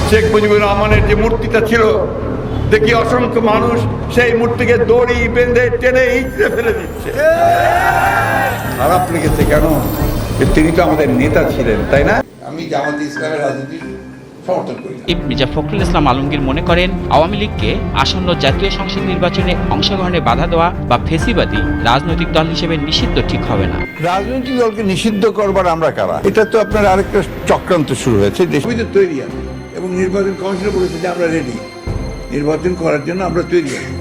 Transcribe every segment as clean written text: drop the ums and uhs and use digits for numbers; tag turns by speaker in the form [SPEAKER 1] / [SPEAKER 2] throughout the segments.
[SPEAKER 1] শেখ মুজিবুর রহমানের যে মূর্তিটা ছিল, দেখি অসংখ্য মানুষ সেই মূর্তিকে দড়ি বেঁধে টেনে ইঁচড়ে ফেলে দিচ্ছে। খারাপ লেগেছে কেন? তিনি তো আমাদের নেতা ছিলেন, তাই না? আমি জামাত ইসলামের রাজনীতি সমর্থন করি না।
[SPEAKER 2] মির্জা ফখরুল ইসলাম আলমগীর মনে করেন, আওয়ামী লীগকে আসন্ন জাতীয় সংসদ নির্বাচনে অংশগ্রহণে বাধা দেওয়া বা ফেসিবাদী রাজনৈতিক দল হিসেবে নিষিদ্ধ ঠিক হবে না।
[SPEAKER 1] রাজনৈতিক দলকে নিষিদ্ধ করবার আমরা কারা? এটা তো আপনার আরেকটা চক্রান্ত শুরু হয়েছে। দেশে তৈরি আছে এবং নির্বাচন কমিশন বলেছে যে আমরা রেডি, নির্বাচন করার জন্য আমরা তৈরি আছি।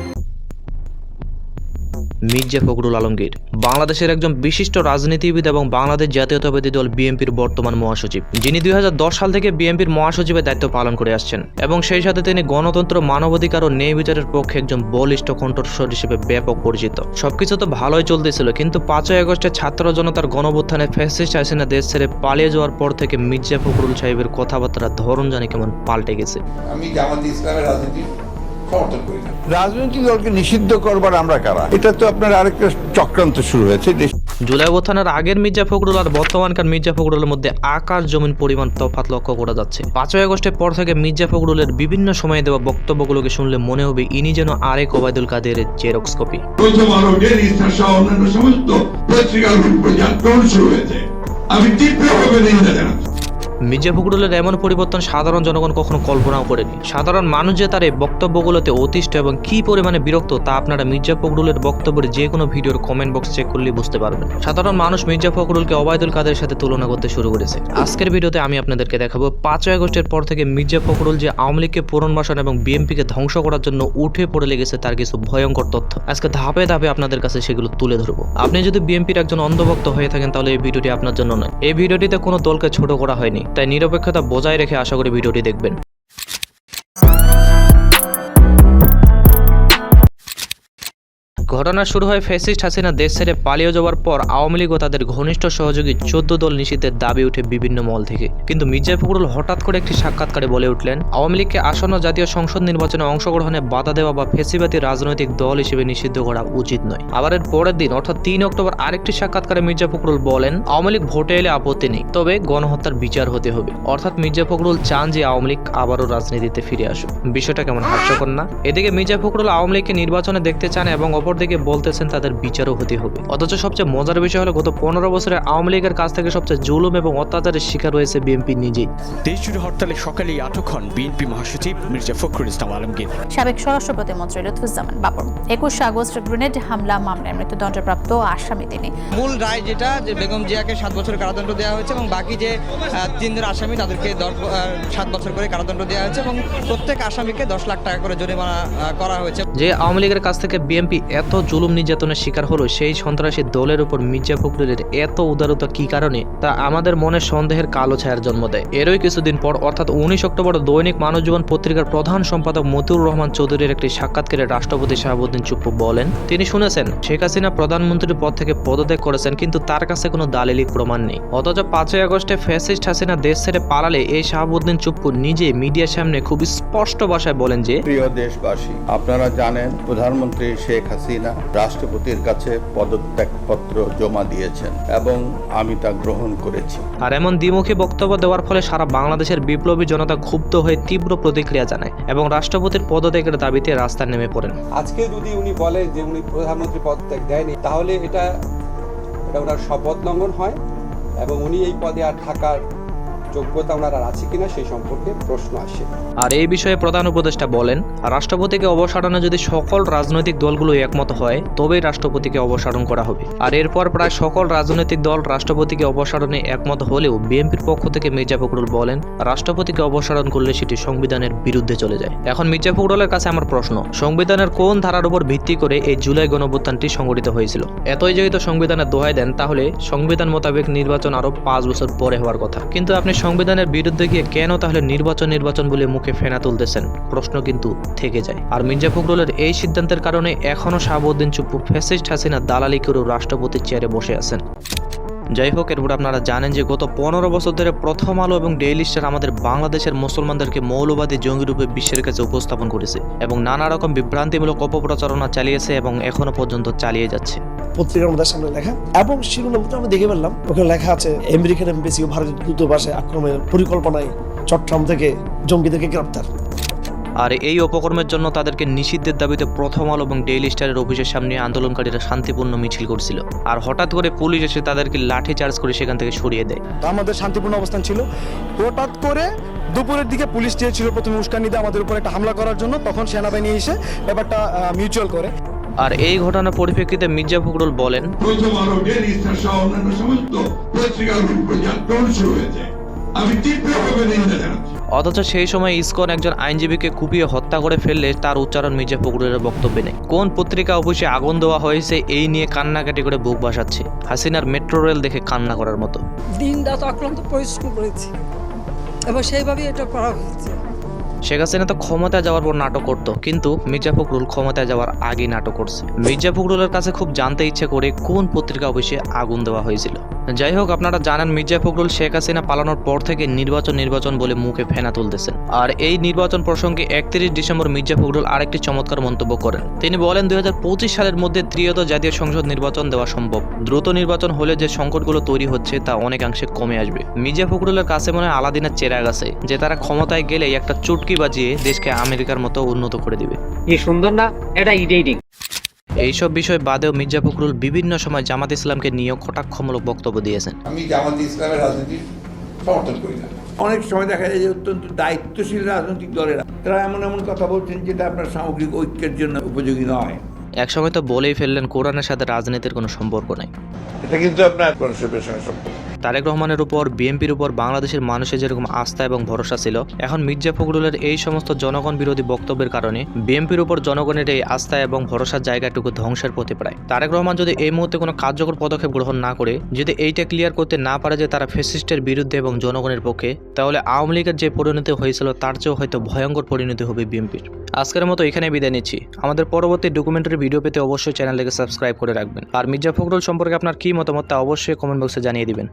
[SPEAKER 3] মির্জা ফখরুল আলমগীর বাংলাদেশের একজন বিশিষ্ট রাজনীতিবিদ এবং বাংলাদেশ জাতীয়তাবাদী দল বিএনপির বর্তমান মহাসচিব, যিনি 2010 সাল থেকে বিএনপির মহাসচিবের দায়িত্ব পালন করে আসছেন এবং সেই সাথে তিনি গণতন্ত্র, মানবাধিকার ও ন্যায় বিচারের পক্ষে একজন বলিষ্ঠ কণ্ঠস্বর হিসেবে ব্যাপক পরিচিত। সবকিছু তো ভালোই চলতেছিল, কিন্তু 5ই আগস্টে ছাত্র জনতার গণঅভ্যুত্থানে ফ্যাসিস্ট হাসিনা দেশ ছেড়ে পালিয়ে যাওয়ার পর থেকে মির্জা ফখরুল সাহেবের কথাবার্তার ধরন জানি কেমন পাল্টে গেছে।
[SPEAKER 1] আমি জামাত ইসলামের রাজনীতি সমর্থন করি না। রাজনৈতিক দলকে নিষিদ্ধ করবার আমরা কারা? এটা তো আপনার আরেকটা চক্রান্ত শুরু হয়েছে।
[SPEAKER 3] জুলাই অভ্যুত্থানের আগের মির্জা ফখরুল আর বর্তমানকার মির্জা ফখরুলের মধ্যে আকাশ জমিন পরিমাণ তফাৎ লক্ষ্য করা যাচ্ছে। 5ই আগস্টের পর থেকে মির্জা ফখরুলের বিভিন্ন সময়ে দেওয়া বক্তব্যগুলোকে শুনলে মনে হবে ইনি যেন আরেক ওবায়দুল কাদেরের জেরক্স কপি।
[SPEAKER 1] আমি তীব্রভাবে নিন্দা জানাচ্ছি।
[SPEAKER 3] মির্জা ফখরুলের এমন পরিবর্তন সাধারণ জনগণ কখনো কল্পনাও করেনি। সাধারণ মানুষ যে তার এই বক্তব্যগুলোতে অতিষ্ঠ এবং কি পরিমাণে বিরক্ত তা আপনারা মির্জা ফখরুলের বক্তব্যের যে কোনো ভিডিওর কমেন্ট বক্স চেক করলেই বুঝতে পারবেন। সাধারণ মানুষ মির্জা ফখরুলকে ওবায়দুল কাদের সাথে তুলনা করতে শুরু করেছে। আজকের ভিডিওতে আমি আপনাদেরকে দেখাবো 5ই আগস্টের পর থেকে মির্জা ফখরুল যে আওয়ামী লীগকে পুনর্বাসন এবং বিএনপিকে ধ্বংস করার জন্য উঠে পড়ে লেগেছে তার কিছু ভয়ঙ্কর তথ্য আজকে ধাপে ধাপে আপনাদের কাছে সেগুলো তুলে ধরবো। আপনি যদি বিএনপির একজন অন্ধভক্ত হয়ে থাকেন তাহলে এই ভিডিওটি আপনার জন্য নয়। এই ভিডিওটিতে কোনো দলকে ছোট করা হয়নি, তাই নিরপেক্ষতা বজায় রেখে আশা করি ভিডিওটি দেখবেন। ঘটনা শুরু হয় ফ্যাসিস্ট হাসিনা দেশ ছেড়ে পালিয়ে যাওয়ার পর আওয়ামী লীগ ও তাদের ঘনিষ্ঠ সহযোগী 14 দল নিষিদ্ধের দাবি উঠে বিভিন্ন মহল থেকে। কিন্তু মির্জা ফখরুল হঠাৎ করে একটি সাক্ষাৎকারে বলে উঠলেন, আওয়ামী লীগকে আসন্ন জাতীয় সংসদ নির্বাচনে অংশগ্রহণে বাধা দেওয়া বা ফেসিবাদী রাজনৈতিক দল হিসেবে নিষিদ্ধ করা উচিত নয়। আবার এর পরের দিন অর্থাৎ 3 অক্টোবর আরেকটি সাক্ষাৎকারে মির্জা ফখরুল বলেন, আওয়ামী লীগ ভোটে এলে আপত্তি নেই, তবে গণহত্যার বিচার হতে হবে। অর্থাৎ মির্জা ফখরুল চান যে আওয়ামী লীগ আবারও রাজনীতিতে ফিরে আসুক। বিষয়টা কেমন হাস্যকর না? এদিকে মির্জা ফখরুল আওয়ামী লীগকে নির্বাচনে দেখতে চান এবং অপরদিকে বলতেছেন তাদের বিচারও হতে হবে। অথচ সবচেয়ে মজার বিষয় হলো গত 15 বছরে আওয়ামী লীগের কাছ থেকে সবচেয়ে জুলুম এবং অত্যাচারের শিকার হয়েছে বিএনপি নিজেই।
[SPEAKER 4] দেশজুড়ে হরতালে সকালেই আটক হন বিএনপি মহাসচিব মির্জা ফখরুল ইসলাম আলমগীর।
[SPEAKER 5] সাবেক স্বরাষ্ট্র প্রতিমন্ত্রী লুৎফুজ্জামান বাবর 21 আগস্ট গ্রেনেড হামলা মামলায় মৃত্যুদণ্ডপ্রাপ্ত আসামি তিনি।
[SPEAKER 6] মূল রায় যেটা যে বেগম জিয়াকে 7 বছর কারাদণ্ড দেওয়া হয়েছে এবং বাকি যে 3 জন আসামি তাদেরকে 7 বছর করে কারাদণ্ড দেওয়া হয়েছে এবং প্রত্যেক আসামিকে 10 লাখ টাকা করে জরিমানা করা হয়েছে।
[SPEAKER 3] যে আওয়ামী লীগের কাছ থেকে বিএনপি এত জুলুম নির্যাতনের শিকার হলো, সেই সন্ত্রাসী দলের উপর মির্জা ফখরুলের এত উদারতা কি কারণে তা আমাদের মনে সন্দেহের কালো ছায়ার জন্ম দেয়। এরই কিছুদিন পর অর্থাৎ 19 অক্টোবর দৈনিক মানবজীবন পত্রিকার প্রধান সম্পাদক মতিউর রহমান চৌধুরীর একটি সাক্ষাৎকারে রাষ্ট্রপতি শাহাবুদ্দিন চুপ্পু বলেন, তিনি শুনেছেন শেখ হাসিনা প্রধানমন্ত্রীর পদ থেকে পদত্যাগ করেছেন, কিন্তু তার কাছে কোনো দালিলিক প্রমাণ নেই। অথচ 5ই আগস্টে ফ্যাসিস্ট হাসিনা দেশ ছেড়ে পালালে এই শাহাবুদ্দিন চুপ্পু নিজে মিডিয়ার সামনে খুব স্পষ্ট ভাষায় বলেন যে,
[SPEAKER 7] প্রিয় দেশবাসী, আপনারা জানেন প্রধানমন্ত্রী শেখ হাসিনা রাষ্ট্রপতির কাছে পদত্যাগপত্র জমা দিয়েছেন এবং আমি তা গ্রহণ করেছি।
[SPEAKER 3] আর এমন দ্বিমুখী বক্তব্য দেওয়ার ফলে সারা বাংলাদেশের বিপ্লবী জনতা ক্ষুব্ধ হয়ে তীব্র প্রতিক্রিয়া জানায় এবং রাষ্ট্রপতির পদত্যাগের দাবিতে রাস্তায় নেমে পড়েন।
[SPEAKER 8] আজকে যদি উনি বলেন যে উনি প্রধানমন্ত্রী পদত্যাগ দেয়নি, তাহলে এটা ওনার শপথ লঙ্ঘন হয় এবং উনি এই পদে আর থাকার যোগ্যতা ওনার আর আছে কিনা সেই সম্পর্কে প্রশ্ন আসে।
[SPEAKER 3] আর এই বিষয়ে প্রধান উপদেষ্টা বলেন, রাষ্ট্রপতিকে অবসারণে যদি সকল রাজনৈতিক দলগুলো একমত হয় তবেই রাষ্ট্রপতিকে অবসারণ করা হবে। আর এরপর প্রায় সকল রাজনৈতিক দল রাষ্ট্রপতিকে অবসারণে একমত হলেও বিএনপির পক্ষ থেকে মির্জা ফখরুল বলেন, রাষ্ট্রপতিকে অবসারণ করলে সেটি সংবিধানের বিরুদ্ধে চলে যায়। এখন মির্জা ফখরুলের কাছে আমার প্রশ্ন, সংবিধানের কোন ধারার উপর ভিত্তি করে এই জুলাই গণঅভ্যুত্থানটি সংগঠিত হয়েছিল? এতই যেহেতু সংবিধানের দোহাই দেন, তাহলে সংবিধান মোতাবেক নির্বাচন আরো 5 বছর পরে হওয়ার কথা, কিন্তু আপনি সংবিধানের বিরুদ্ধে গিয়ে কেন তাহলে নির্বাচন বলে মুখে ফেনা তুলতেছেন? প্রশ্ন কিন্তু থেকে যায়। আর মির্জা ফখরুলের এই সিদ্ধান্তের কারণে এখনো শাহাবুদ্দিন চুপ্পু ফ্যাসিস্ট হাসিনা দালালি করেও রাষ্ট্রপতির চেয়ারে বসে আছেন। যাই হোক, এরপর আপনারা জানেন যে গত 15 বছর ধরে প্রথম আলো এবং ডেইলি স্টার আমাদের বাংলাদেশের মুসলমানদেরকে মৌলবাদী জঙ্গি রূপে বিশ্বের কাছে উপস্থাপন করেছে এবং নানা রকম বিভ্রান্তিমূলক অপপ্রচারণা চালিয়েছে এবং এখনো পর্যন্ত চালিয়ে যাচ্ছে।
[SPEAKER 9] পত্রিকার মধ্যে সামনে লেখা এবং শিরোনামটা আমি দেখে ফেললাম, ওখানে লেখা আছে আমেরিকান এমবেসি ও ভারতীয় দূতাবাসে আক্রমণের পরিকল্পনায় চট্টগ্রাম থেকে জঙ্গিদেরকে গ্রেপ্তার।
[SPEAKER 3] আর এই অপকর্মের জন্য তাদেরকে নিষিদ্ধের দাবিতে প্রথম আলো এবং ডেইলি স্টারের অফিসের সামনে আন্দোলনকারীরা শান্তিপূর্ণ মিছিল করছিল, আর হঠাৎ করে পুলিশ এসে তাদেরকে লাঠি চার্জ করে সেখান থেকে সরিয়ে দেয়।
[SPEAKER 10] আমাদের শান্তিপূর্ণ অবস্থান ছিল, হঠাৎ করে দুপুরের দিকে পুলিশ চেয়েছিল প্রথমে উস্কানি দিয়ে আমাদের উপর একটা হামলা করার জন্য, তখন সেনাবাহিনী এসে ব্যাপারটা মিউচুয়াল করে।
[SPEAKER 3] আর এই ঘটনার পরিপ্রেক্ষিতে মির্জা ফখরুল বলেন,
[SPEAKER 1] প্রথম আলো, ডেইলি স্টার সহ অন্যান্য সমস্ত পত্রিকাগুলোর উপর যে আক্রমণ শুরু হয়েছে, আমি তীব্রভাবে নিন্দা জানাচ্ছি।
[SPEAKER 3] অথচ সেই সময় ইসকন একজন আইনজীবীকে কুপিয়ে হত্যা করে ফেললে তার উচ্চারণ মির্জা ফখরুলের বক্তব্যে নেই। কোন পত্রিকা অফিসে আগুন দেওয়া হয়েছে এই নিয়ে কান্নাকাটি করে বুক ভাসাচ্ছে, হাসিনার মেট্রো রেল দেখে কান্না করার মতো।
[SPEAKER 11] দিন রাত অক্লান্ত পরিশ্রম করেছি এবং সেইভাবেই এটা করা হয়েছে।
[SPEAKER 3] শেখ হাসিনা তো ক্ষমতায় যাওয়ার পর নাটক করতো, কিন্তু মির্জা ফখরুল ক্ষমতায় যাওয়ার আগে নাটক করছে। মির্জা ফখরুলের কাছে খুব জানতে ইচ্ছে করে কোন পত্রিকা অফিসে আগুন দেওয়া হয়েছিল। যাই হোক, আপনারা জানেন মির্জা ফখরুল শেখ হাসিনা পালানোর পর থেকে নির্বাচন বলে মুখে ফেনা তুলতেছেন। আর এই নির্বাচন প্রসঙ্গে 31 ডিসেম্বর মির্জা ফখরুল আরেকটি চমৎকার মন্তব্য করেন। তিনি বলেন 2025 সালের মধ্যে ত্রিয়ত জাতীয় সংসদ নির্বাচন দেওয়া সম্ভব। দ্রুত নির্বাচন হলে যে সংকটগুলো তৈরি হচ্ছে তা অনেকাংশে কমে আসবে। মির্জা ফখরুলের কাছে মনে হয় আলাদিনের চেরাগ আছে, যে তারা ক্ষমতায় গেলেই একটা চুটকি বাজিয়ে দেশকে আমেরিকার মতো উন্নত করে দিবে।
[SPEAKER 6] কি সুন্দর না এটা, ইডেটিং।
[SPEAKER 3] এইসব বিষয় বাদেও মির্জা ফখরুল বিভিন্ন সময় জামাত ইসলামকে নিয়ে কটাক্ষমূলক বক্তব্য দিয়েছেন।
[SPEAKER 1] আমি জামাত ইসলামের রাজনীতি সমর্থন করি না। অনেক সময় দেখা যায় যে অত্যন্ত দায়িত্বশীল রাজনৈতিক দলেরা তারা এমন এমন কথা বলছেন যেটা আপনার সামগ্রিক ঐক্যের জন্য উপযোগী নয়।
[SPEAKER 3] একসময় তো বলেই ফেললেন কোরআনের সাথে রাজনীতির কোনো সম্পর্ক নাই।
[SPEAKER 1] এটা কিন্তু আপনার কনসেপ্টের সঙ্গে সম্পর্ক।
[SPEAKER 3] তারেক রহমানের উপর, বিএনপির উপর বাংলাদেশের মানুষের যেরকম আস্থা এবং ভরসা ছিল, এখন মির্জা ফখরুলের এই সমস্ত জনগণ বিরোধী বক্তব্যের কারণে বিএনপির উপর জনগণের এই আস্থা এবং ভরসার জায়গাটুকু ধ্বংসের পথে প্রায়। তারেক রহমান যদি এই মুহূর্তে কোনো কার্যকর পদক্ষেপ গ্রহণ না করে, যদি এইটা ক্লিয়ার করতে না পারে যে তারা ফ্যাসিস্টের বিরুদ্ধে এবং জনগণের পক্ষে, তাহলে আওয়ামী লীগের যে পরিণতি হয়েছিল তার চেয়েও হয়তো ভয়ঙ্কর পরিণতি হবে বিএনপির। আজকের মতো এখানে বিদায় নিচ্ছি। আমাদের পরবর্তী ডকুমেন্টারি ভিডিও পেতে অবশ্যই চ্যানেলটিকে সাবস্ক্রাইব করে রাখবেন। আর মির্জা ফখরুল সম্পর্কে আপনার কি মতামত তা অবশ্যই কমেন্ট বক্সে জানিয়ে দিবেন।